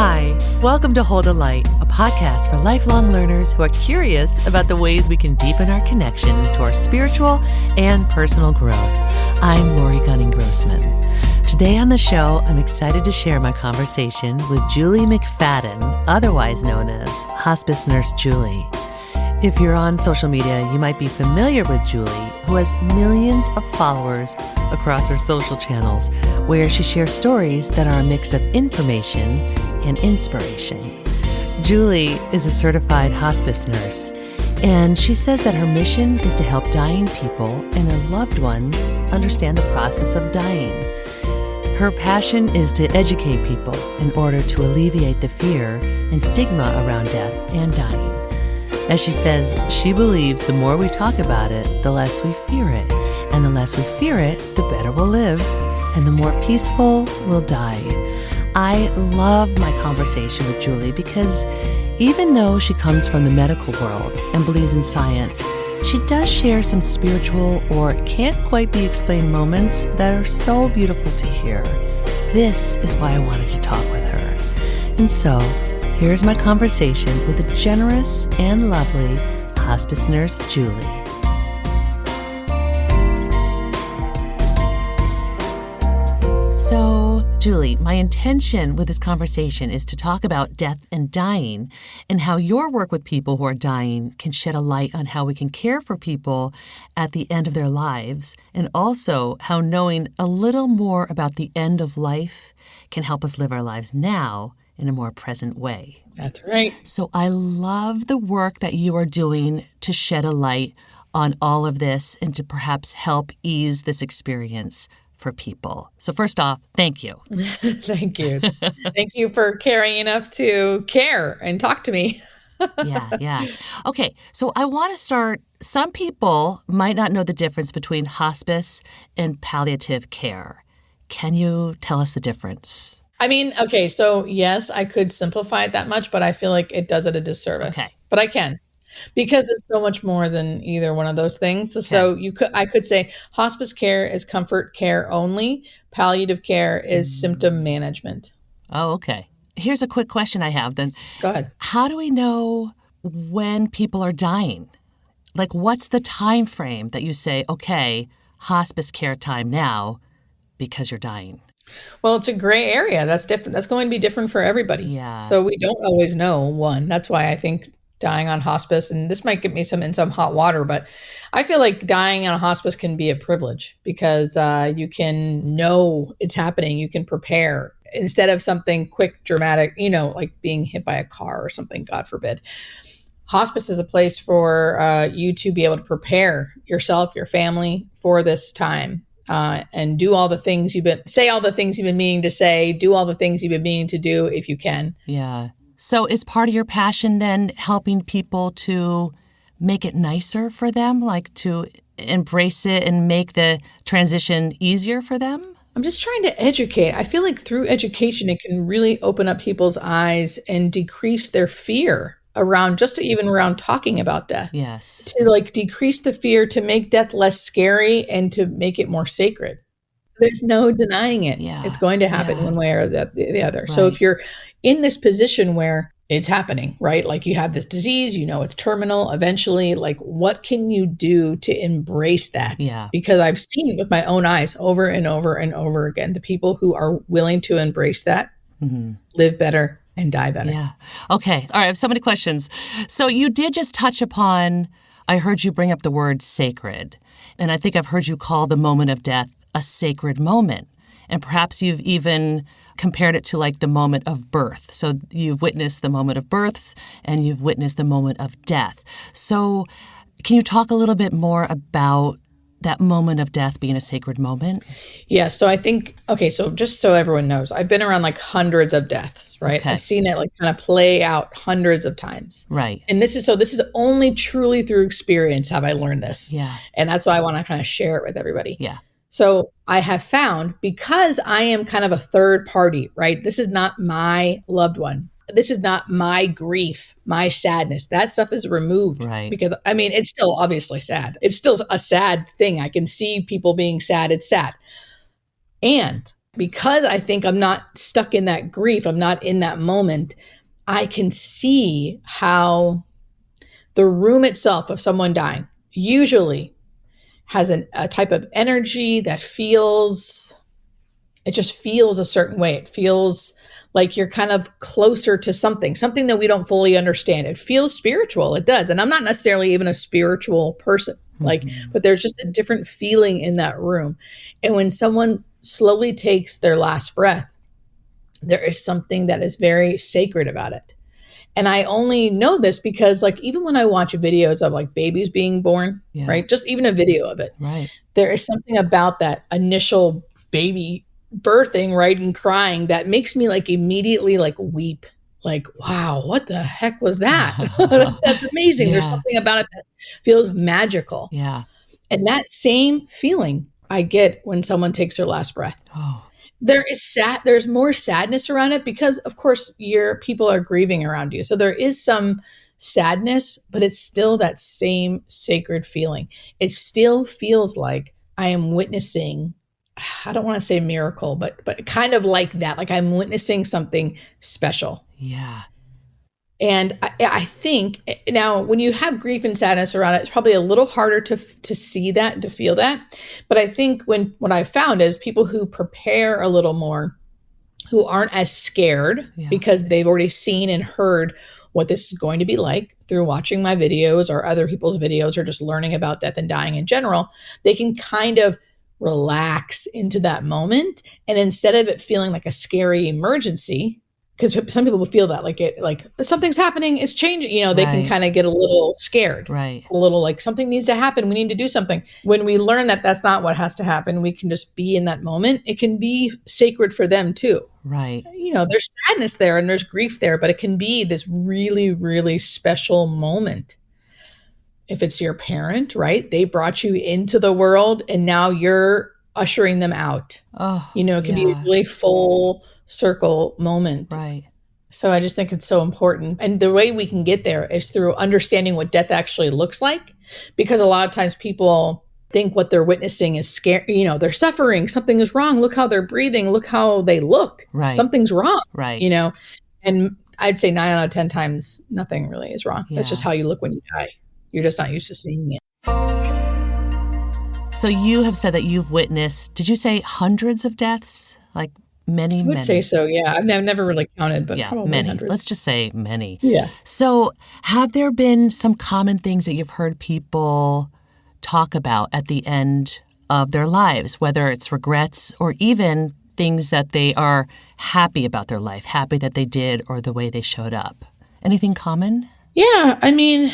Hi, welcome to Hold a Light, a podcast for lifelong learners who are curious about the ways we can deepen our connection to our spiritual and personal growth. I'm Laurie Gunning-Grossman. Today on the show, I'm excited to share my conversation with Julie McFadden, otherwise known as Hospice Nurse Julie. If you're on social media, you might be familiar with Julie, who has millions of followers across her social channels, where she shares stories that are a mix of information and inspiration. Julie is a certified hospice nurse, and she says that her mission is to help dying people and their loved ones understand the process of dying. Her passion is to educate people in order to alleviate the fear and stigma around death and dying. As she says, she believes the more we talk about it, the less we fear it. And the less we fear it, the better we'll live, and the more peaceful we'll die. I love my conversation with Julie because even though she comes from the medical world and believes in science, she does share some spiritual or can't quite be explained moments that are so beautiful to hear. This is why I wanted to talk with her. And so, here's my conversation with the generous and lovely hospice nurse, Julie. So, Julie, my intention with this conversation is to talk about death and dying and how your work with people who are dying can shed a light on how we can care for people at the end of their lives, and also how knowing a little more about the end of life can help us live our lives now in a more present way. That's right. So I love the work that you are doing to shed a light on all of this and to perhaps help ease this experience for people. So first off, thank you. Thank you. Thank you for caring enough to care and talk to me. Yeah. Okay, so I want to start. Some people might not know the difference between hospice and palliative care. Can you tell us the difference? I mean, okay, so yes, I could simplify it that much, but I feel like it does it a disservice. Okay. But I can, because it's so much more than either one of those things. Okay. So I could say hospice care is comfort care only. Palliative care is symptom management. Oh, okay. Here's a quick question I have then. Go ahead. How do we know when people are dying? Like, what's the time frame that you say, okay, hospice care time now because you're dying? Well, it's a gray area. That's different. That's going to be different for everybody. Yeah. So we don't always know one. That's why I think dying on hospice, and this might get me in some hot water, but I feel like dying on hospice can be a privilege because you can know it's happening. You can prepare instead of something quick, dramatic, like being hit by a car or something, God forbid. Hospice is a place for you to be able to prepare yourself, your family for this time. And do all the things say all the things you've been meaning to say, do all the things you've been meaning to do if you can. Yeah. So is part of your passion then helping people to make it nicer for them, like to embrace it and make the transition easier for them? I'm just trying to educate. I feel like through education, it can really open up people's eyes and decrease their fear around talking about death. Yes. To decrease the fear, to make death less scary and to make it more sacred. There's no denying it. Yeah. It's going to happen one way or the other. Right. So if you're in this position where it's happening, right? Like you have this disease, it's terminal eventually, what can you do to embrace that? Yeah. Because I've seen it with my own eyes over and over and over again. The people who are willing to embrace that live better and die better. Yeah. Okay. All right. I have so many questions. So you did just touch upon, I heard you bring up the word sacred. And I think I've heard you call the moment of death a sacred moment. And perhaps you've even compared it to like the moment of birth. So you've witnessed the moment of births and you've witnessed the moment of death. So can you talk a little bit more about that moment of death being a sacred moment? Yeah. So I think, so just so everyone knows, I've been around hundreds of deaths, right? Okay. I've seen it kind of play out hundreds of times. Right. And this is only truly through experience have I learned this. Yeah. And that's why I want to kind of share it with everybody. Yeah. So I have found, because I am kind of a third party, right? This is not my loved one. This is not my grief, my sadness. That stuff is removed. Right. Because, it's still obviously sad. It's still a sad thing. I can see people being sad. It's sad. And Because I think I'm not stuck in that grief, I'm not in that moment, I can see how the room itself of someone dying usually has a type of energy that just feels a certain way. It feels like you're kind of closer to something that we don't fully understand. It feels spiritual. It does. And I'm not necessarily even a spiritual person, but there's just a different feeling in that room. And when someone slowly takes their last breath, there is something that is very sacred about it. And I only know this because, like, even when I watch videos of like babies being born, right? Just even a video of it, right? There is something about that initial baby birthing, right, and crying that makes me like immediately like weep. Like, wow, what the heck was that? That's amazing. There's something about it that feels magical. Yeah. And that same feeling I get when someone takes their last breath. Oh. There's more sadness around it because, of course, your people are grieving around you. So there is some sadness, but it's still that same sacred feeling. It still feels like I am witnessing, I don't want to say miracle, but kind of like that. Like I'm witnessing something special. Yeah. And I think now when you have grief and sadness around it, it's probably a little harder to see that and to feel that. But I think what I found is people who prepare a little more, who aren't as scared because they've already seen and heard what this is going to be like through watching my videos or other people's videos or just learning about death and dying in general, they can kind of relax into that moment. And instead of it feeling like a scary emergency, because some people will feel that like something's happening, it's changing, they can kind of get a little scared, right? A little like something needs to happen. We need to do something. When we learn that that's not what has to happen, we can just be in that moment. It can be sacred for them too. Right. There's sadness there and there's grief there, but it can be this really, really special moment. If it's your parent, right? They brought you into the world and now you're ushering them out. Oh, it can be a really full circle moment. Right. So I just think it's so important. And the way we can get there is through understanding what death actually looks like. Because a lot of times people think what they're witnessing is scary. They're suffering. Something is wrong. Look how they're breathing. Look how they look. Right. Something's wrong. Right. And I'd say 9 out of 10 times, nothing really is wrong. Yeah. That's just how you look when you die. You're just not used to seeing it. So you have said that you've witnessed, did you say hundreds of deaths? Like many, I would say so, yeah. I've never really counted, but probably many. hundreds. Let's just say many. Yeah. So have there been some common things that you've heard people talk about at the end of their lives, whether it's regrets or even things that they are happy about their life, happy that they did or the way they showed up? Anything common? Yeah, I mean,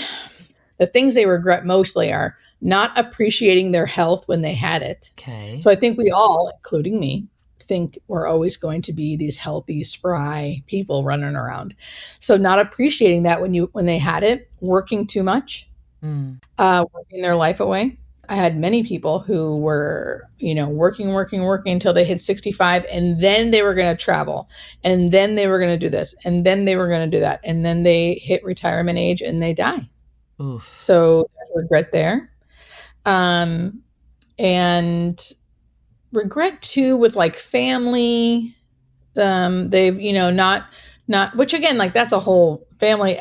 the things they regret mostly are not appreciating their health when they had it. Okay. So I think we all, including me, think we're always going to be these healthy, spry people running around. So not appreciating that when they had it, working too much, working their life away. I had many people who were, working until they hit 65, and then they were going to travel, and then they were going to do this, and then they were going to do that, and then they hit retirement age and they die. Oof. So there's regret there. And regret too with like family. They've, not, which again, like that's a whole family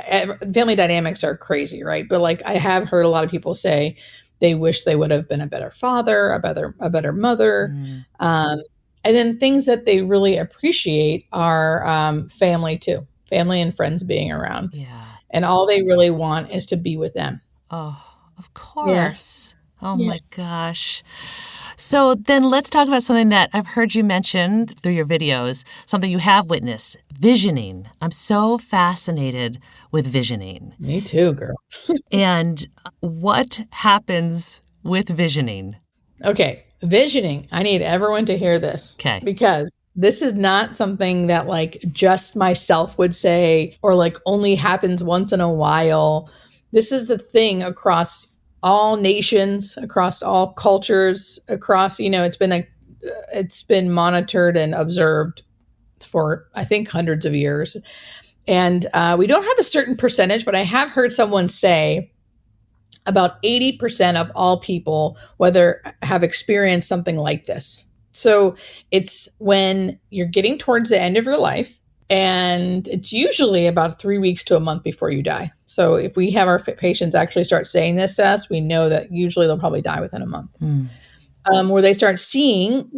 dynamics are crazy, right? But like I have heard a lot of people say they wish they would have been a better father, a better mother. And then things that they really appreciate are family too, family and friends being around. Yeah. And all they really want is to be with them. Oh, of course. Yeah. Oh my gosh. So then let's talk about something that I've heard you mention through your videos, something you have witnessed, visioning. I'm so fascinated with visioning. Me too, girl. And what happens with visioning? Okay, visioning. I need everyone to hear this. Okay. Because this is not something that like just myself would say or like only happens once in a while. This is the thing across all nations, across all cultures, across, it's been monitored and observed for, I think, hundreds of years. And we don't have a certain percentage, but I have heard someone say about 80% of all people, whether have experienced something like this. So it's when you're getting towards the end of your life, and it's usually about 3 weeks to a month before you die. So if we have our patients actually start saying this to us, we know that usually they'll probably die within a month. Where they start seeing,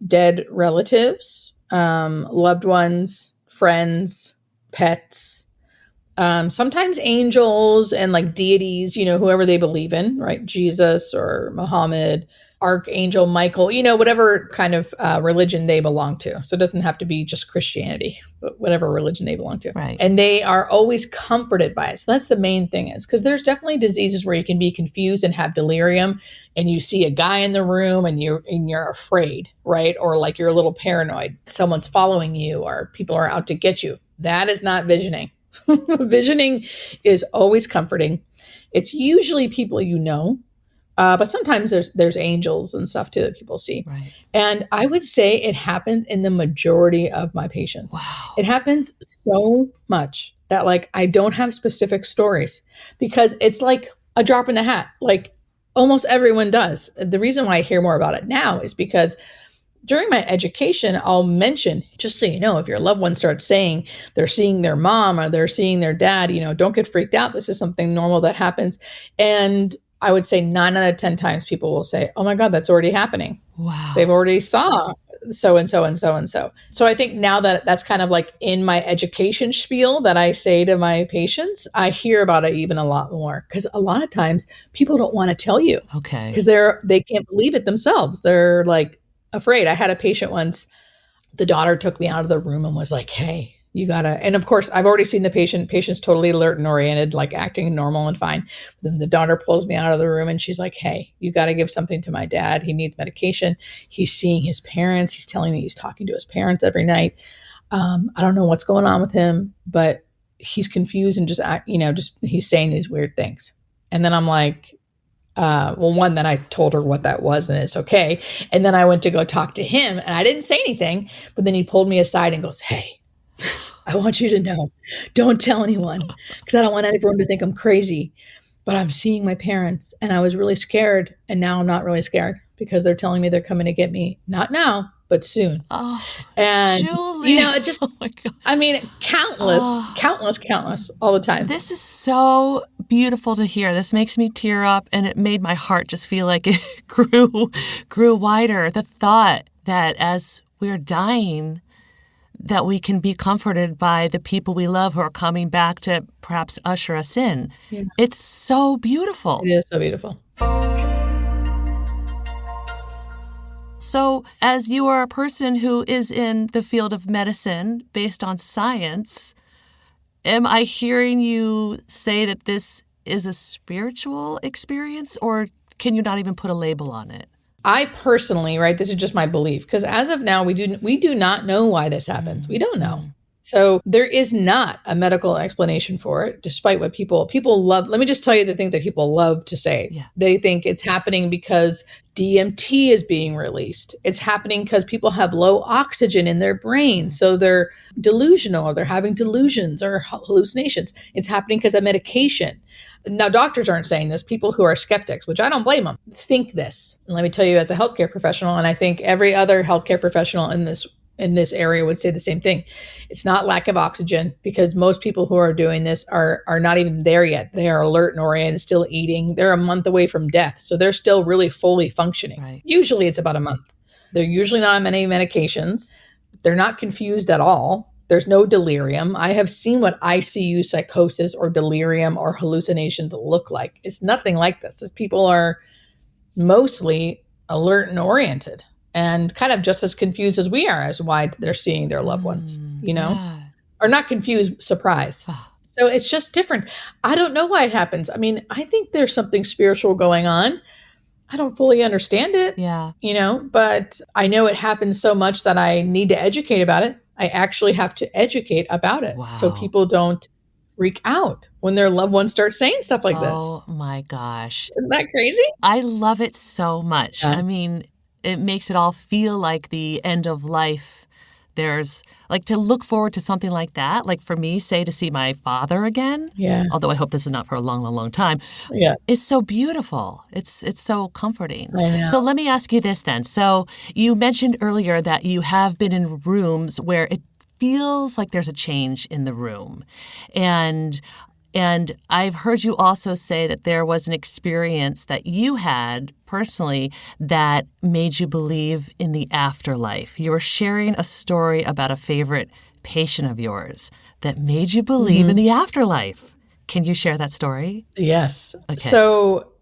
dead relatives, loved ones, friends, pets, sometimes angels and like deities, whoever they believe in, right? Jesus or Muhammad, Archangel Michael, whatever kind of religion they belong to. So it doesn't have to be just Christianity, but whatever religion they belong to. Right. And they are always comforted by it. So that's the main thing, is because there's definitely diseases where you can be confused and have delirium, and you see a guy in the room and you're afraid, right? Or like you're a little paranoid. Someone's following you or people are out to get you. That is not visioning. Visioning is always comforting. It's usually people but sometimes there's angels and stuff too that people see. Right. And I would say it happens in the majority of my patients. Wow. It happens so much that like I don't have specific stories, because it's like a drop in the hat. Like almost everyone does. The reason why I hear more about it now is because during my education, I'll mention, just so you know, if your loved one starts saying they're seeing their mom or they're seeing their dad, don't get freaked out. This is something normal that happens. And I would say 9 out of 10 times people will say, oh my God, that's already happening. Wow. They've already saw so and so and so and so. So I think now that that's kind of like in my education spiel that I say to my patients, I hear about it even a lot more, because a lot of times people don't want to tell you. Okay. Because they can't believe it themselves. They're like afraid. I had a patient once, the daughter took me out of the room and was like, hey, you gotta, and of course I've already seen the patient's totally alert and oriented, like acting normal and fine. Then the daughter pulls me out of the room and she's like, hey, you got to give something to my dad. He needs medication. He's seeing his parents. He's telling me he's talking to his parents every night. I don't know what's going on with him, but he's confused and just he's saying these weird things. And then I'm like, one, then I told her what that was and it's okay. And then I went to go talk to him and I didn't say anything, but then he pulled me aside and goes, hey, I want you to know, don't tell anyone, because I don't want anyone to think I'm crazy, but I'm seeing my parents and I was really scared. And now I'm not really scared, because they're telling me they're coming to get me, not now, but soon. Oh, and Julie. It just, oh my God. I mean, countless all the time. This is so beautiful to hear. This makes me tear up, and it made my heart just feel like it grew wider. The thought that as we're dying, that we can be comforted by the people we love who are coming back to perhaps usher us in. Yeah. It's so beautiful. It is so beautiful. So as you are a person who is in the field of medicine based on science, am I hearing you say that this is a spiritual experience, or can you not even put a label on it? I personally, right, this is just my belief, because as of now, we do not know why this happens. We don't know. So there is not a medical explanation for it, despite what people love. Let me just tell you the things that people love to say. Yeah. They think it's happening because DMT is being released. It's happening because people have low oxygen in their brain, so they're delusional, or they're having delusions or hallucinations. It's happening because of medication. Now, doctors aren't saying this. People who are skeptics, which I don't blame them, think this. And let me tell you, as a healthcare professional, and I think every other healthcare professional in this area would say the same thing. It's not lack of oxygen, because most people who are doing this are not even there yet. They are alert and oriented, still eating. They're a month away from death. So they're still really fully functioning. Right. Usually it's about a month. They're usually not on any medications. They're not confused at all. There's no delirium. I have seen what ICU psychosis or delirium or hallucinations look like. It's nothing like this. People are mostly alert and oriented, and kind of just as confused as we are as why they're seeing their loved ones, yeah. Or not confused, surprised. So it's just different. I don't know why it happens. I mean, I think there's something spiritual going on. I don't fully understand it, but I know it happens so much that I need to educate about it. I actually have to educate about it. Wow. So people don't freak out when their loved ones start saying stuff like this. Oh my gosh. Isn't that crazy? I love it so much. Yeah. I mean, it makes it all feel like the end of life there's like to look forward to something like that. Like for me, say to see my father again, Yeah. although I hope this is not for a long, long, long time, Yeah. is so beautiful. It's so comforting. I know. So let me ask you this then. So you mentioned earlier that you have been in rooms where it feels like there's a change in the room. And I've heard you also say that there was an experience that you had personally that made you believe in the afterlife. You were sharing a story about a favorite patient of yours that made you believe in the afterlife. Can you share that story? Yes. Okay. So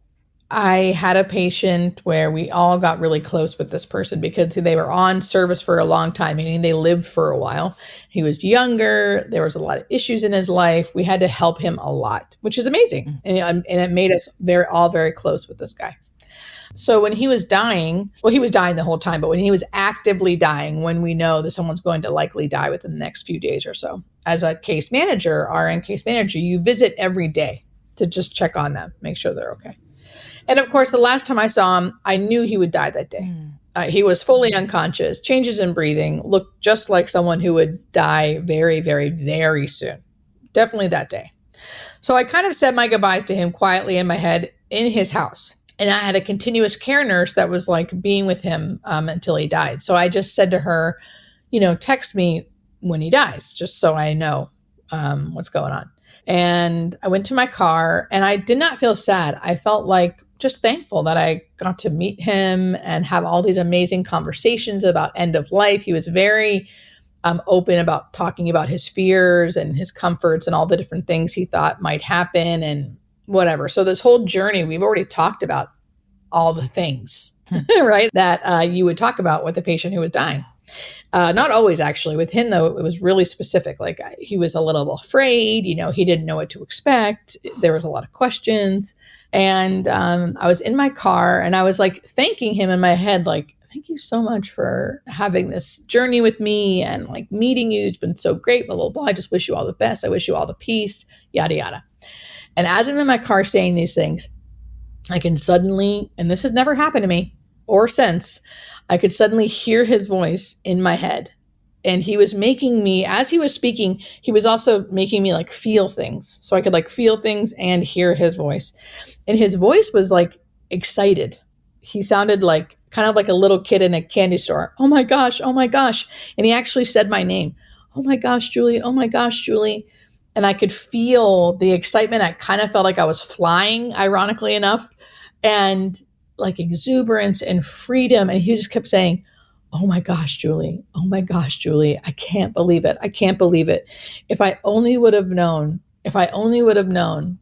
I had a patient where we all got really close with this person because they were on service for a long time, meaning they lived for a while. He was younger. There was a lot of issues in his life. We had to help him a lot, which is amazing. And it made us all very close with this guy. So when he was dying, well, he was dying the whole time, but when he was actively dying, when we know that someone's going to likely die within the next few days or so, as a case manager, RN case manager, you visit every day to just check on them, make sure they're okay. And of course, the last time I saw him, I knew he would die that day. He was fully unconscious, changes in breathing, looked just like someone who would die very, very, very soon. Definitely that day. So I kind of said my goodbyes to him quietly in my head in his house. And I had a continuous care nurse that was like being with him until he died. So I just said to her, text me when he dies, just so I know what's going on. And I went to my car and I did not feel sad. I felt like just thankful that I got to meet him and have all these amazing conversations about end of life. He was very open about talking about his fears and his comforts and all the different things he thought might happen and whatever. So this whole journey, we've already talked about all the things, right, that you would talk about with a patient who was dying. Not always, actually. With him, though, it was really specific. Like he was a little afraid, he didn't know what to expect. There was a lot of questions. And I was in my car and I was like thanking him in my head, like, thank you so much for having this journey with me and like meeting you. It's been so great, blah, blah, blah. I just wish you all the best. I wish you all the peace, yada, yada. And as I'm in my car saying these things, I can suddenly, and this has never happened to me or since, I could suddenly hear his voice in my head. And he was making me, as he was speaking, he was also making me like feel things. So I could like feel things and hear his voice. And his voice was like excited. He sounded like kind of like a little kid in a candy store. Oh my gosh, oh my gosh. And he actually said my name. Oh my gosh, Julie. Oh my gosh, Julie. And I could feel the excitement. I kind of felt like I was flying, ironically enough, and like exuberance and freedom. And he just kept saying, oh my gosh, Julie. Oh my gosh, Julie. I can't believe it. I can't believe it. If I only would have known, if I only would have known.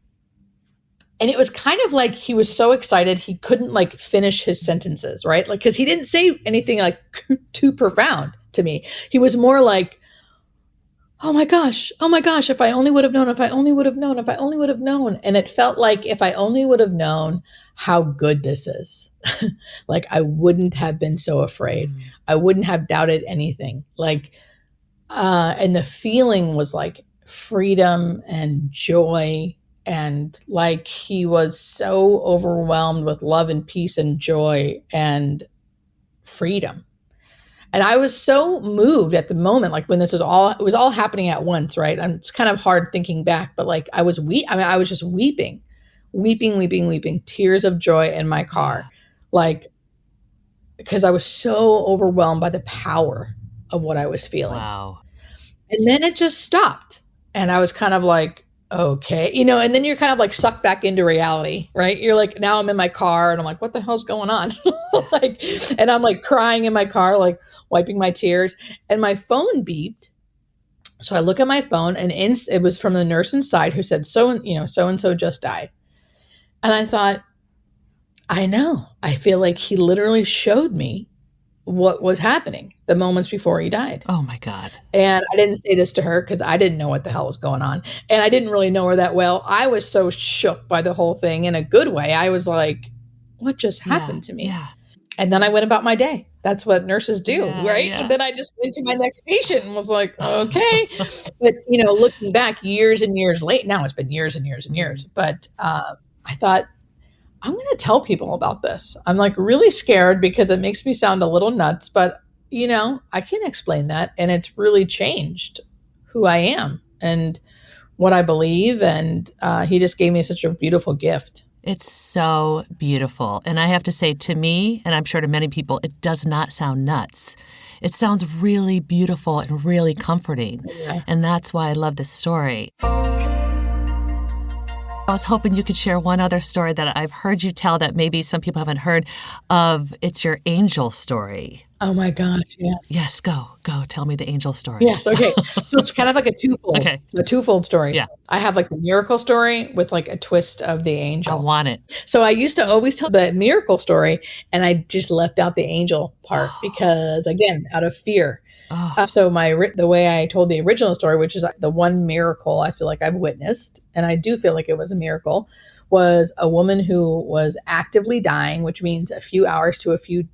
And it was kind of like he was so excited he couldn't like finish his sentences, right? Like, because he didn't say anything like too profound to me. He was more like, oh my gosh, if I only would have known, if I only would have known, if I only would have known. And it felt like if I only would have known how good this is, like I wouldn't have been so afraid. I wouldn't have doubted anything. Like, and the feeling was like freedom and joy. And like he was so overwhelmed with love and peace and joy and freedom. And I was so moved at the moment, like when this was all, it was all happening at once, right? It's kind of hard thinking back, but like I was just weeping, tears of joy in my car, like, because I was so overwhelmed by the power of what I was feeling. Wow. And then it just stopped. And I was kind of like, okay, and then you're kind of like sucked back into reality, right? You're like, now I'm in my car and I'm like, what the hell's going on? Like, and I'm like crying in my car, like wiping my tears, and my phone beeped. So I look at my phone and it was from the nurse inside who said, so-and-so just died. And I thought, I know, I feel like he literally showed me what was happening the moments before he died. Oh my God. And I didn't say this to her because I didn't know what the hell was going on. And I didn't really know her that well. I was so shook by the whole thing in a good way. I was like, what just happened to me? Yeah. And then I went about my day. That's what nurses do, right? Yeah. And then I just went to my next patient and was like, okay. But, looking back years and years late, now it's been years and years and years. But I thought, I'm going to tell people about this. I'm like really scared because it makes me sound a little nuts, but I can't explain that. And it's really changed who I am and what I believe. And he just gave me such a beautiful gift. It's so beautiful. And I have to say, to me, and I'm sure to many people, it does not sound nuts. It sounds really beautiful and really comforting. Yeah. And that's why I love this story. I was hoping you could share one other story that I've heard you tell that maybe some people haven't heard of. It's your angel story. Oh my gosh. Yeah. Yes, go. Tell me the angel story. Yes. Okay. So it's kind of like a twofold story. Yeah. So I have like the miracle story with like a twist of the angel. I want it. So I used to always tell the miracle story and I just left out the angel part because again, out of fear. So the way I told the original story, which is the one miracle I feel like I've witnessed, and I do feel like it was a miracle, was a woman who was actively dying, which means a few hours to a few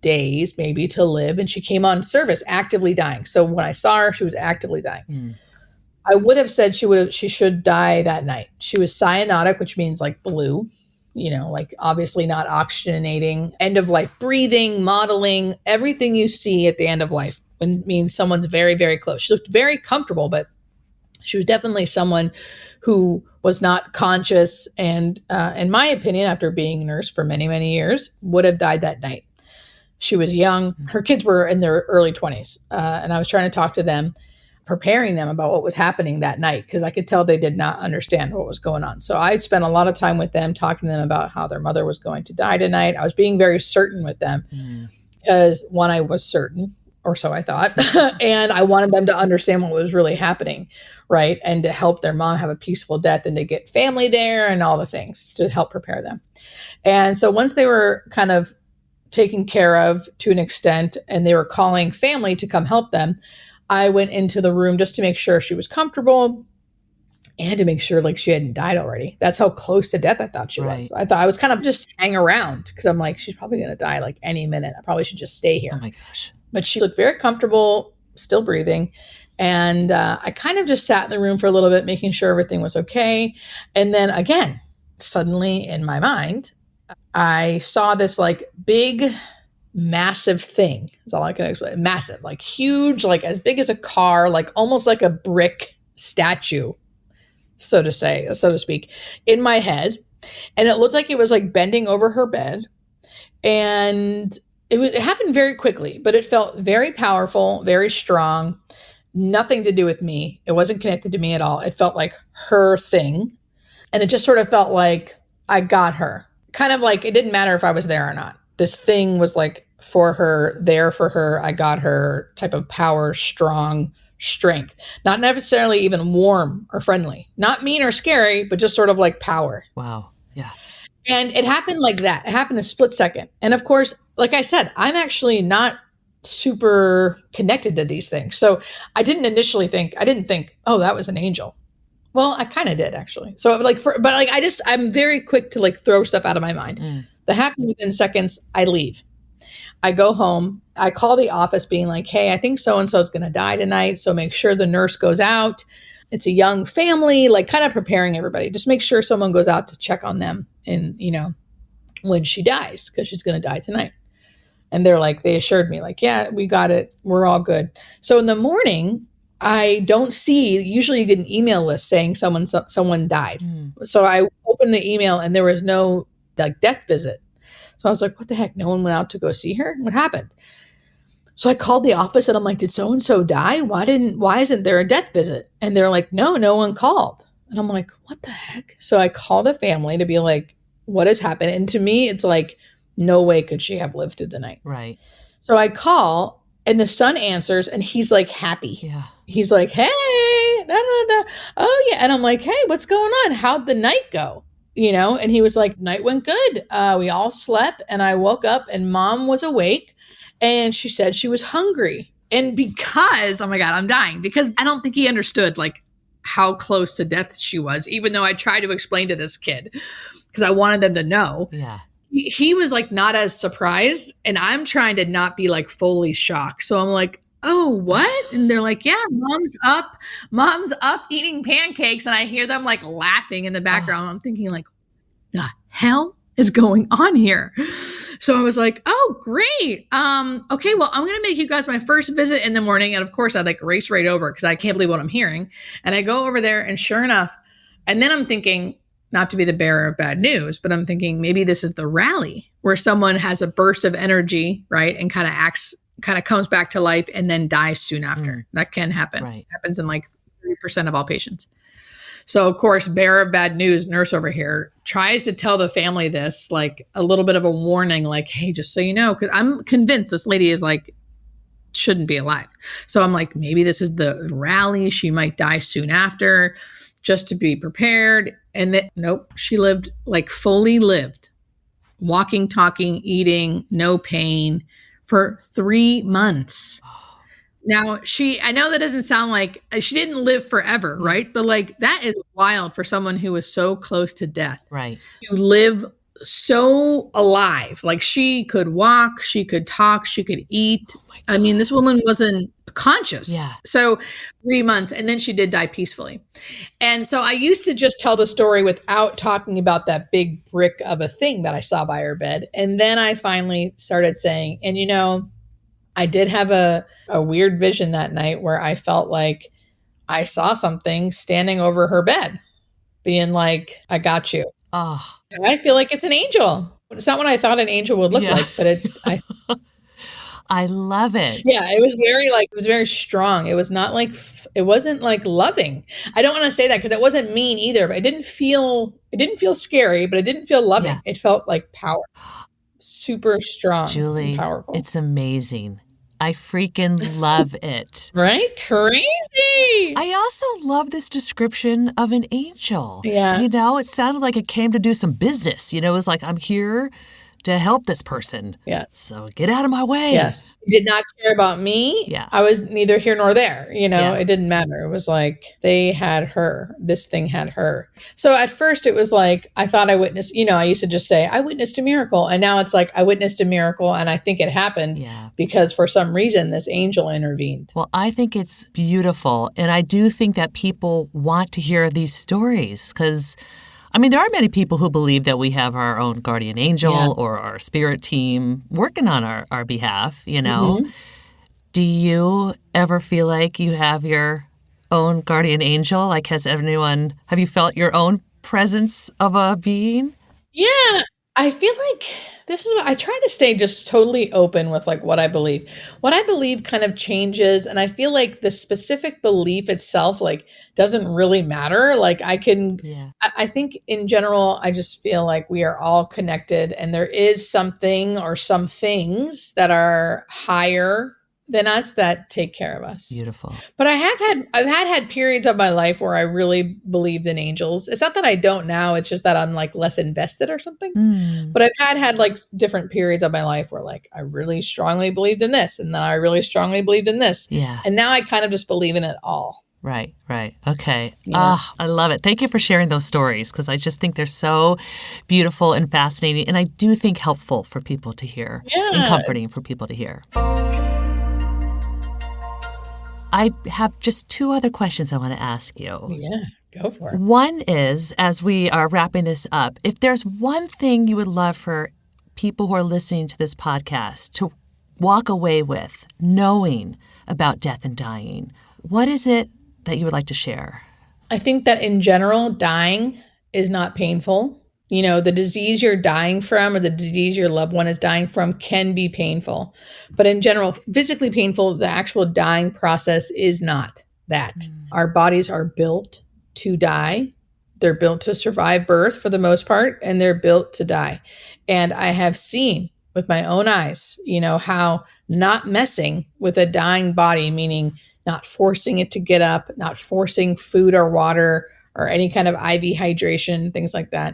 days maybe to live. And she came on service actively dying. So when I saw her, she was actively dying. I would have said she should die that night. She was cyanotic, which means like blue, like obviously not oxygenating, end of life breathing, modeling, everything you see at the end of life. It means someone's very, very close. She looked very comfortable, but she was definitely someone who was not conscious. And in my opinion, after being a nurse for many, many years, would have died that night. She was young. Her kids were in their early 20s. And I was trying to talk to them, preparing them about what was happening that night, because I could tell they did not understand what was going on. So I'd spent a lot of time with them, talking to them about how their mother was going to die tonight. I was being very certain with them because one, I was certain, or so I thought, and I wanted them to understand what was really happening, right? And to help their mom have a peaceful death and to get family there and all the things to help prepare them. And so once they were kind of taken care of to an extent and they were calling family to come help them, I went into the room just to make sure she was comfortable and to make sure like she hadn't died already. That's how close to death I thought she was. I thought I was kind of just hang around because I'm like, she's probably going to die like any minute. I probably should just stay here. Oh my gosh. But she looked very comfortable, still breathing. And I kind of just sat in the room for a little bit, making sure everything was okay. And then again, suddenly in my mind, I saw this like big, massive thing. That's all I can explain. Massive, like huge, like as big as a car, like almost like a brick statue, so to speak, in my head. And it looked like it was like bending over her bed. And it happened very quickly, but it felt very powerful, very strong, nothing to do with me. It wasn't connected to me at all. It felt like her thing. And it just sort of felt like I got her. Kind of like it didn't matter if I was there or not. This thing was like for her, there for her. I got her type of power, strong strength. Not necessarily even warm or friendly. Not mean or scary, but just sort of like power. Wow. Yeah. And it happened like that. It happened a split second. And of course, like I said, I'm actually not super connected to these things. So I didn't think, oh, that was an angel. Well, I kind of did actually. So I'm very quick to like throw stuff out of my mind. That happened within seconds. I leave. I go home. I call the office being like, hey, I think so-and-so is going to die tonight. So make sure the nurse goes out. It's a young family, like kind of preparing everybody. Just make sure someone goes out to check on them and, when she dies, because she's going to die tonight. And they assured me like, yeah, we got it. We're all good. So in the morning, I don't see, usually you get an email list saying someone died. So I opened the email and there was no like death visit. So I was like, what the heck? No one went out to go see her? What happened? So I called the office and I'm like, did so-and-so die? Why isn't there a death visit? And they're like, no one called. And I'm like, what the heck? So I called the family to be like, what has happened? And to me, it's like, no way could she have lived through the night. Right. So I call and the son answers and he's like happy. Yeah. He's like, hey, oh yeah. And I'm like, hey, what's going on? How'd the night go? And he was like, night went good. We all slept and I woke up and mom was awake and she said she was hungry. And because, oh my God, I'm dying because I don't think he understood like how close to death she was, even though I tried to explain to this kid because I wanted them to know. Yeah. He was like not as surprised and I'm trying to not be like fully shocked. So I'm like, oh, what? And they're like, yeah, mom's up eating pancakes. And I hear them like laughing in the background. I'm thinking like, the hell? is going on here? So I was like, oh, great. Okay, well, I'm going to make you guys my first visit in the morning. And of course, I like race right over because I can't believe what I'm hearing. And I go over there and sure enough, and then I'm thinking, not to be the bearer of bad news, but I'm thinking maybe this is the rally where someone has a burst of energy, right? And kind of comes back to life and then dies soon after. That can happen. Right. It happens in like 30% of all patients. So of course, bearer of bad news, nurse over here tries to tell the family this, like a little bit of a warning, like, hey, just so you know, because I'm convinced this lady is like, shouldn't be alive. So I'm like, maybe this is the rally. She might die soon after, just to be prepared. And then, nope, she lived, like fully lived, walking, talking, eating, no pain for 3 months. Now, I know that doesn't sound like she didn't live forever, right? But like that is wild for someone who was so close to death. Right. To live so alive. Like she could walk, she could talk, she could eat. I mean, this woman wasn't conscious. Yeah. So 3 months, and then she did die peacefully. And so I used to just tell the story without talking about that big brick of a thing that I saw by her bed. And then I finally started saying, and you know, I did have a weird vision that night where I felt like I saw something standing over her bed being like, I got you. Oh. And I feel like it's an angel. It's not what I thought an angel would look like, but I love it. Yeah, it was very strong. It was not like, it wasn't like loving. I don't want to say that because it wasn't mean either, but it didn't feel scary, but it didn't feel loving. Yeah. It felt like power. Super strong, Julie, and powerful. It's amazing. I freaking love it. Right? Crazy. I also love this description of an angel. Yeah. You know, it sounded like it came to do some business. You know, it was like, I'm here to help this person. Yeah. So get out of my way. Yes. It did not care about me. Yeah. I was neither here nor there. You know, It didn't matter. It was like they had her. This thing had her. So at first it was like, I thought I witnessed, you know, I used to just say, I witnessed a miracle. And now it's like, I witnessed a miracle and I think it happened because for some reason this angel intervened. Well, I think it's beautiful. And I do think that people want to hear these stories because I mean, there are many people who believe that we have our own guardian angel or our spirit team working on our behalf, you know. Mm-hmm. Do you ever feel like you have your own guardian angel? Like, have you felt your own presence of a being? Yeah, I feel like I try to stay just totally open with like what I believe. What I believe kind of changes. And I feel like the specific belief itself, like doesn't really matter. Like I think in general, I just feel like we are all connected and there is something or some things that are higher than us that take care of us. Beautiful. But I've had periods of my life where I really believed in angels. It's not that I don't now. It's just that I'm like less invested or something. But I've had like different periods of my life where like I really strongly believed in this. And then I really strongly believed in this. Yeah. And now I kind of just believe in it all. Right. Okay. I love it. Thank you for sharing those stories because I just think they're so beautiful and fascinating. And I do think helpful for people to hear and comforting for people to hear. I have just 2 other questions I want to ask you. Yeah, go for it. One is, as we are wrapping this up, if there's one thing you would love for people who are listening to this podcast to walk away with, knowing about death and dying, what is it that you would like to share? I think that in general, dying is not painful. You know, the disease you're dying from or the disease your loved one is dying from can be painful. But in general, physically painful, the actual dying process is not that. Our bodies are built to die. They're built to survive birth for the most part, and they're built to die. And I have seen with my own eyes, you know, how not messing with a dying body, meaning not forcing it to get up, not forcing food or water or any kind of IV hydration, things like that,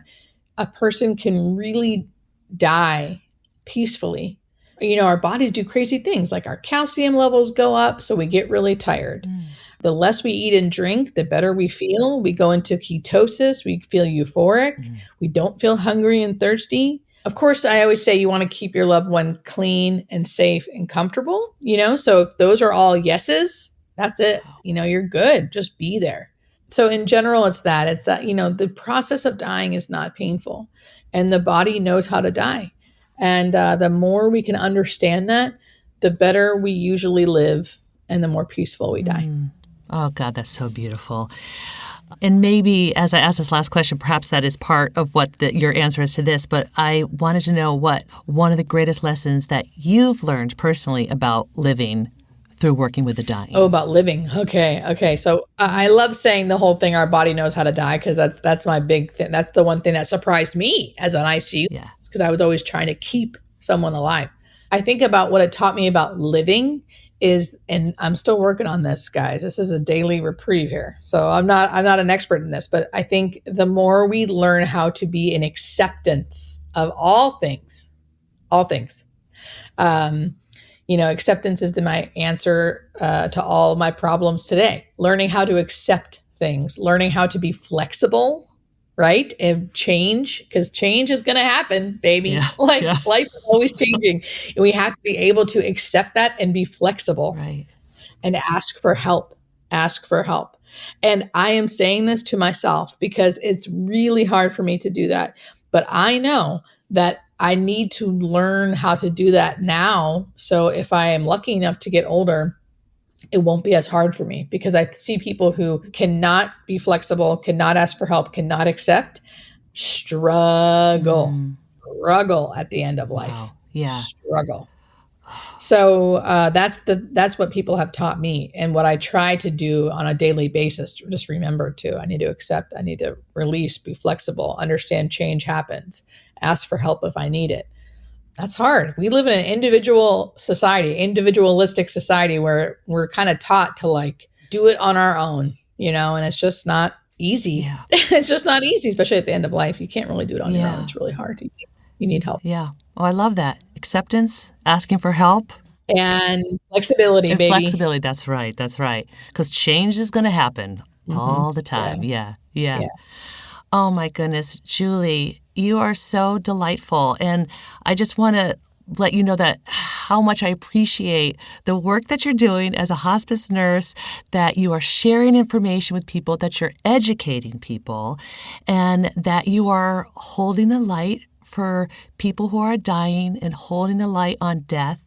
a person can really die peacefully. You know, our bodies do crazy things like our calcium levels go up, so we get really tired. The less we eat and drink, the better we feel. We go into ketosis. We feel euphoric. We don't feel hungry and thirsty. Of course, I always say you want to keep your loved one clean and safe and comfortable, you know, so if those are all yeses, that's it. You know, you're good. Just be there. So in general, it's that, you know, the process of dying is not painful. and the body knows how to die. And the more we can understand that, the better we usually live and the more peaceful we die. Oh, God, that's so beautiful. And maybe as I ask this last question, perhaps that is part of what your answer is to this, but I wanted to know what one of the greatest lessons that you've learned personally about living through working with the dying. Oh, about living. Okay. So I love saying the whole thing, our body knows how to die, because that's my big thing. That's the one thing that surprised me as an ICU, because I was always trying to keep someone alive. I think about what it taught me about living is, and I'm still working on this, guys. This is a daily reprieve here. So I'm not an expert in this, but I think the more we learn how to be in acceptance of all things, acceptance is my answer to all of my problems today. Learning how to accept things, learning how to be flexible, right? And change, because change is going to happen, baby. Life is always changing. And we have to be able to accept that and be flexible, right? And ask for help. And I am saying this to myself because it's really hard for me to do that. But I know that I need to learn how to do that now. So if I am lucky enough to get older, it won't be as hard for me, because I see people who cannot be flexible, cannot ask for help, cannot accept, struggle at the end of life. Wow. Yeah. Struggle. So that's what people have taught me, and what I try to do on a daily basis. Just remember I need to accept, I need to release, be flexible, understand change happens, ask for help if I need it. That's hard. We live in an individualistic society where we're kind of taught to do it on our own, and it's just not easy. Yeah. It's just not easy, especially at the end of life. You can't really do it on your own. It's really hard. You need help. Yeah. Oh, I love that. Acceptance, asking for help. And flexibility, baby. Flexibility, that's right. Because change is going to happen all the time. Yeah. Oh, my goodness. Julie, you are so delightful. And I just want to let you know that how much I appreciate the work that you're doing as a hospice nurse, that you are sharing information with people, that you're educating people, and that you are holding the light for people who are dying and holding the light on death.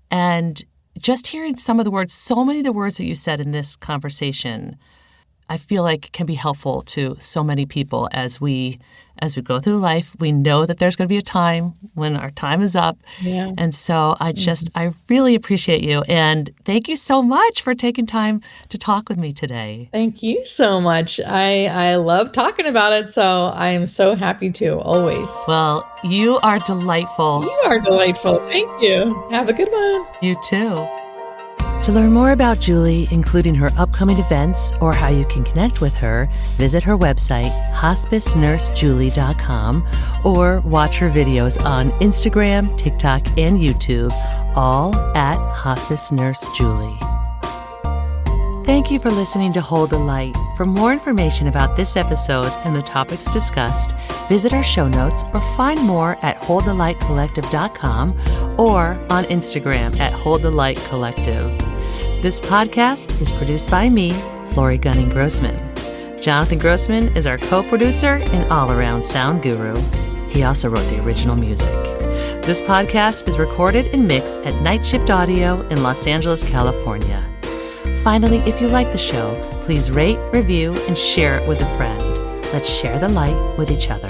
And just hearing some of the words, so many of the words that you said in this conversation, I feel like can be helpful to so many people as we go through life. We know that there's going to be a time when our time is up. Yeah. And so I really appreciate you. And thank you so much for taking time to talk with me today. Thank you so much. I love talking about it. So I am so happy to, always. Well, you are delightful. You are delightful. Thank you. Have a good one. You too. To learn more about Julie, including her upcoming events or how you can connect with her, visit her website, hospicenursejulie.com, or watch her videos on Instagram, TikTok, and YouTube, all at Hospice Nurse Julie. Thank you for listening to Hold the Light. For more information about this episode and the topics discussed, visit our show notes or find more at holdthelightcollective.com or on Instagram at holdthelightcollective. This podcast is produced by me, Laurie Gunning-Grossman. Jonathan Grossman is our co-producer and all-around sound guru. He also wrote the original music. This podcast is recorded and mixed at Night Shift Audio in Los Angeles, California. Finally, if you like the show, please rate, review, and share it with a friend. Let's share the light with each other.